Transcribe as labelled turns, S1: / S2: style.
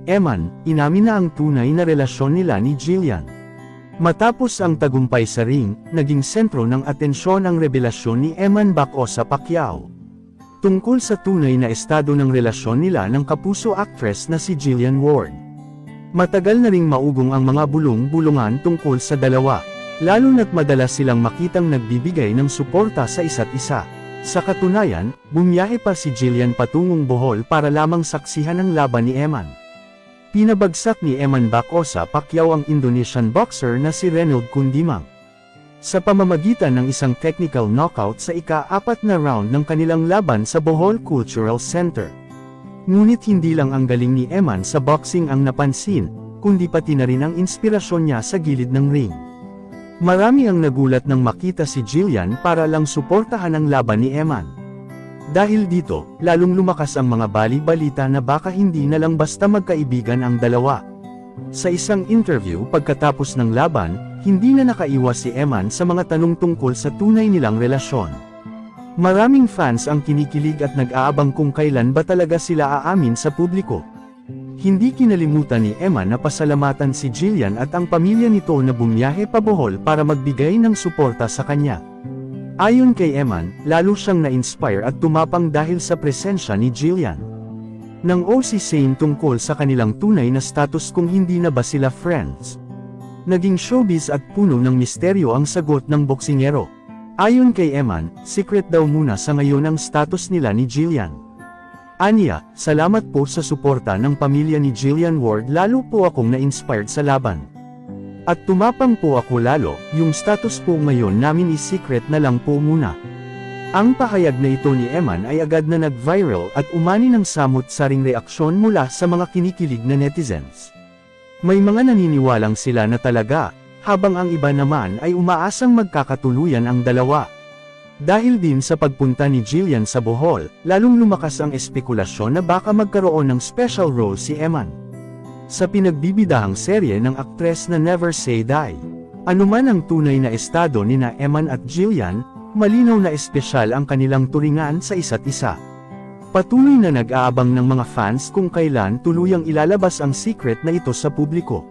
S1: Eman, inamin na ang tunay na relasyon nila ni Jillian. Matapos ang tagumpay sa ring, naging sentro ng atensyon ang revelasyon ni Eman Bacosa Pacquiao tungkol sa tunay na estado ng relasyon nila ng kapuso actress na si Jillian Ward. Matagal na ring maugong ang mga bulong-bulungan tungkol sa dalawa, lalo na't madalas silang makitang nagbibigay ng suporta sa isa't isa. Sa katunayan, bumiyahe pa si Jillian patungong Bohol para lamang saksihan ang laban ni Eman. Pinabagsak ni Eman Bacosa Pacquiao ang Indonesian boxer na si Reynold Kundimang sa pamamagitan ng isang technical knockout sa ika-4 na round ng kanilang laban sa Bohol Cultural Center. Ngunit hindi lang ang galing ni Eman sa boxing ang napansin, kundi pati na rin ang inspirasyon niya sa gilid ng ring. Marami ang nagulat nang makita si Jillian para lang suportahan ang laban ni Eman. Dahil dito, lalong lumakas ang mga bali-balita na baka hindi na lang basta magkaibigan ang dalawa. Sa isang interview pagkatapos ng laban, hindi na nakaiwas si Eman sa mga tanong tungkol sa tunay nilang relasyon. Maraming fans ang kinikilig at nag-aabang kung kailan ba talaga sila aamin sa publiko. Hindi kinalimutan ni Eman na pasalamatan si Jillian at ang pamilya nito na bumiyahe pa Bohol para magbigay ng suporta sa kanya. Ayon kay Eman, lalo siyang na-inspire at tumapang dahil sa presensya ni Jillian. Nang si Shane tungkol sa kanilang tunay na status kung hindi na ba sila friends. Naging showbiz at puno ng misteryo ang sagot ng boksingero. Ayon kay Eman, secret daw muna sa ngayon ang status nila ni Jillian. Aniya, salamat po sa suporta ng pamilya ni Jillian Ward, lalo po akong na-inspired sa laban. At tumapang po ako lalo, yung status po ngayon namin is-secret na lang po muna. Ang pahayag na ito ni Eman ay agad na nag-viral at umani ng samot-saring reaksyon mula sa mga kinikilig na netizens. May mga naniniwalang sila na talaga, habang ang iba naman ay umaasang magkakatuluyan ang dalawa. Dahil din sa pagpunta ni Jillian sa Bohol, lalong lumakas ang espekulasyon na baka magkaroon ng special role si Eman sa pinagbibidahang serye ng aktres na Never Say Die. Anuman ang tunay na estado nina Eman at Jillian, malinaw na espesyal ang kanilang turingan sa isa't isa. Patuloy na nag-aabang ng mga fans kung kailan tuluyang ilalabas ang secret na ito sa publiko.